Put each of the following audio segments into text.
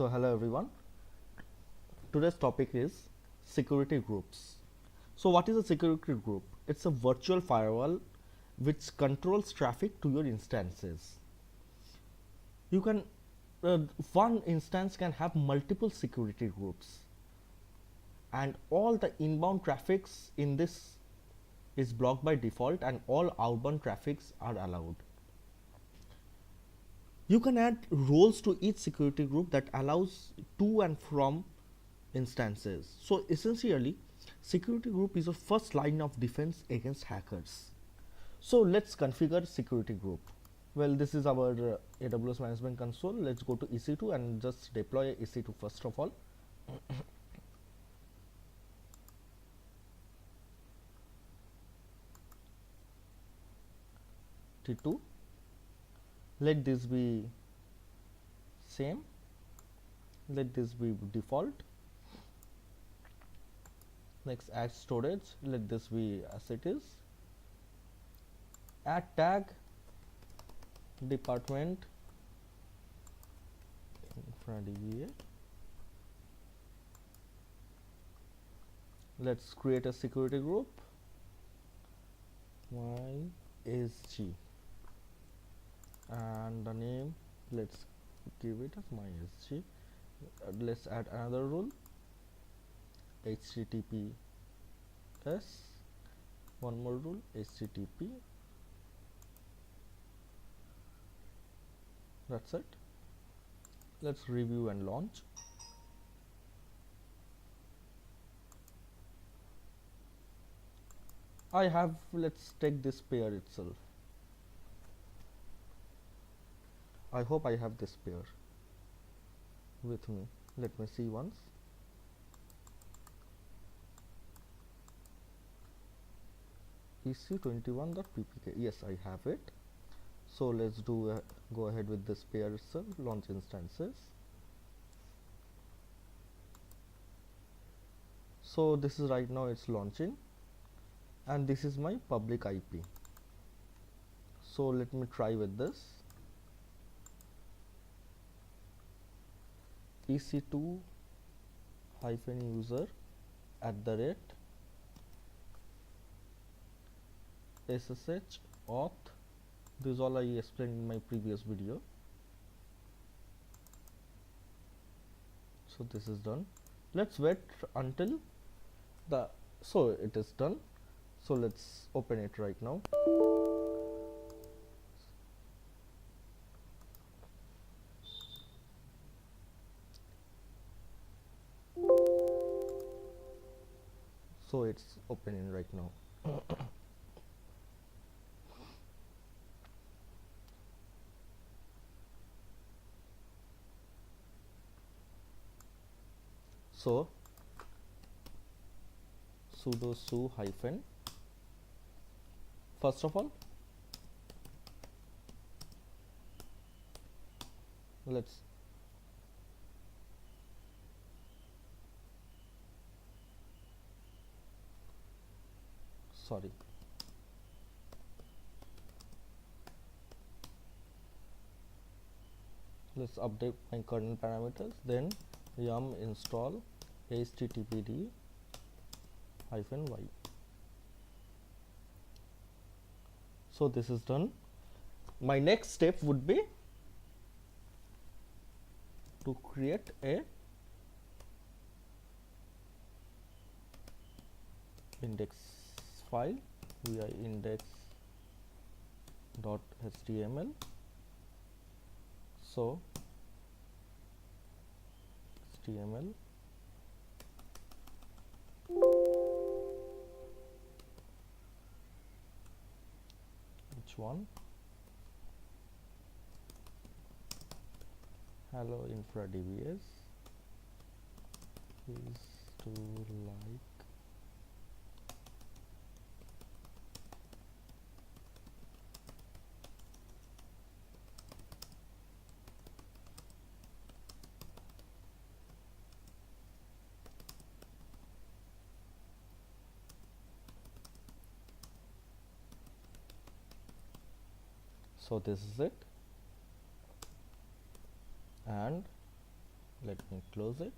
So hello everyone. Today's topic is security groups. So what is a security group? It's a virtual firewall which controls traffic to your instances. You can one instance can have multiple security groups, and all the inbound traffics in this is blocked by default and all outbound traffics are allowed. You can add roles to each security group that allows to and from instances. So essentially, security group is a first line of defense against hackers. So let's configure security group. Well, this is our AWS management console. Let's go to EC2 and just deploy EC2 first of all. T2. Let this be same. Let this be default. Next, add storage. Let this be as it is. Add tag department infra-DBA. Let's create a security group. MySG, and the name, let's give it as MySG. Let's add another rule, HTTPS. One more rule, HTTP. That's it. Let's review and launch. I have, let's take this pair itself. I hope I have this pair with me. Let me see once. EC21.ppk. Yes, I have it. So let's do go ahead with this pair itself. Launch instances. So this is right now it's launching, and this is my public IP. So let me try with this. EC2 -user @ SSH auth. This is all I explained in my previous video. So this is done. Let's wait until so it is done. So let's open it right now. So it's opening right now. So sudo su hyphen, first of all let's update my kernel parameters, then yum install httpd -y. So this is done. My next step would be to create a index file via index.html. So HTML h1 hello infra-DBS is to like. So this is it, and Let me close it.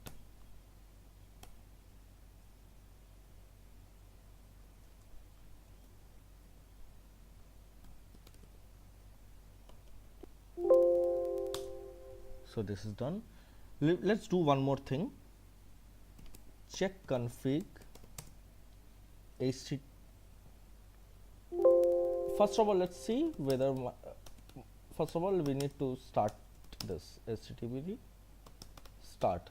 So this is done. Let's do one more thing. Check config HTTP. First of all, let's see whether first of all we need to start this HTTP start.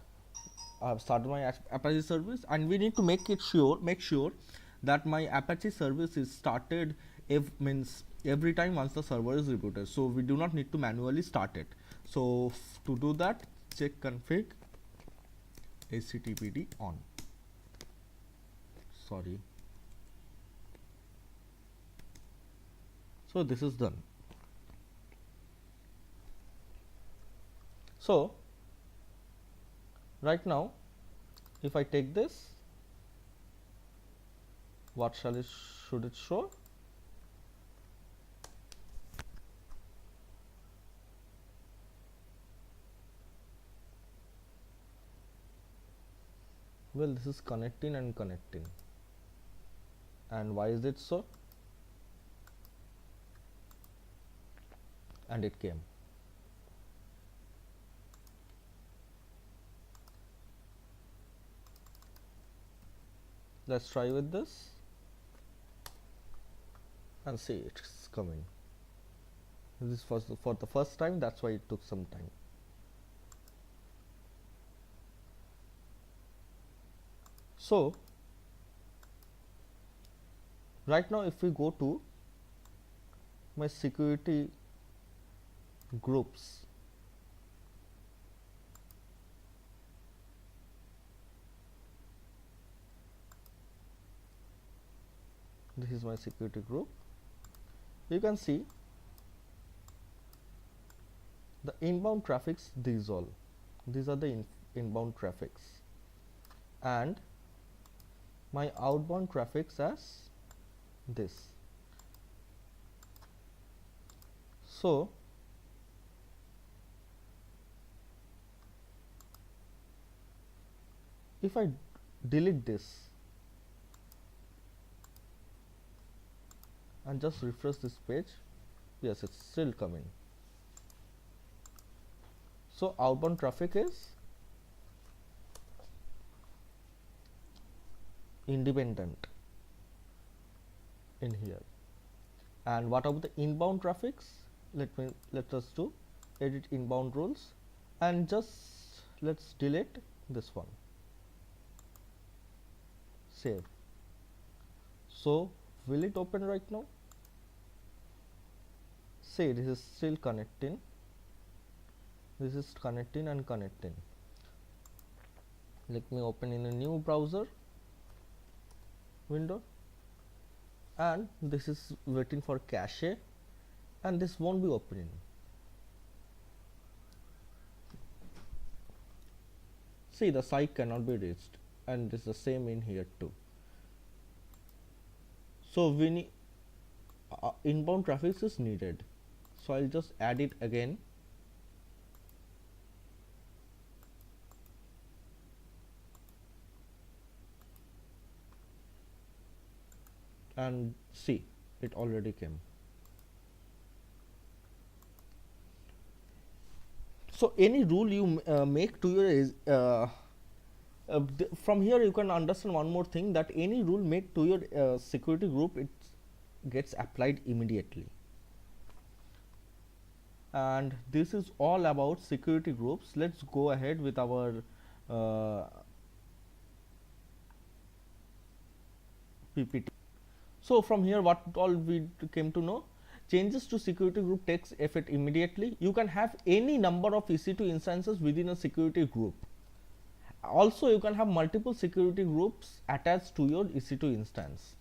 I have started my Apache service, and we need to make sure that my Apache service is started means every time once the server is rebooted. So we do not need to manually start it. So to do that, check config HTTPD on. Sorry. So this is done. So right now, if I take this, what should it show? Well, this is connecting and connecting. And why is it so? And it came. Let's try with this and see it's coming. This was for the first time, that's why it took some time. So right now, if we go to my security groups, this is my security group. You can see the inbound traffics, these are the inbound traffics, and my outbound traffics as this. So if I delete this and just refresh this page, yes, it's still coming. So outbound traffic is independent in here. And what about the inbound traffics? Let us do edit inbound rules, and just let's delete this one. Save. So will it open right now? Say this is still connecting. This is connecting and connecting. Let me open in a new browser window, and this is waiting for cache, and this won't be opening. See, the site cannot be reached, and this is the same in here too. So we need inbound traffic is needed, so I'll just add it again. And see, it already came. So any rule you make to your from here you can understand one more thing, that any rule made to your security group, it gets applied immediately. And this is all about security groups. Let's go ahead with our PPT. So from here, what all we came to know: changes to security group takes effect immediately. You can have any number of EC2 instances within a security group. Also, you can have multiple security groups attached to your EC2 instance.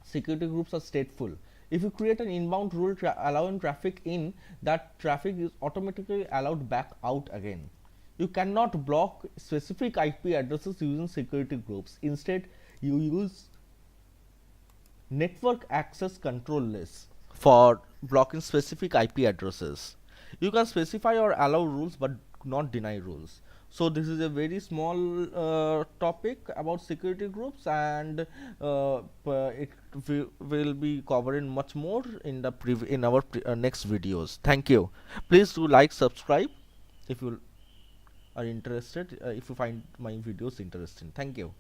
Security groups are stateful. If you create an inbound rule allowing traffic in, that traffic is automatically allowed back out again. You cannot block specific IP addresses using security groups. Instead, you use network access control list for blocking specific IP addresses. You can specify or allow rules, but not deny rules. So this is a very small topic about security groups, and it will be covering much more in the in our next videos. Thank you. Please do like, subscribe if you are interested, if you find my videos interesting. Thank you.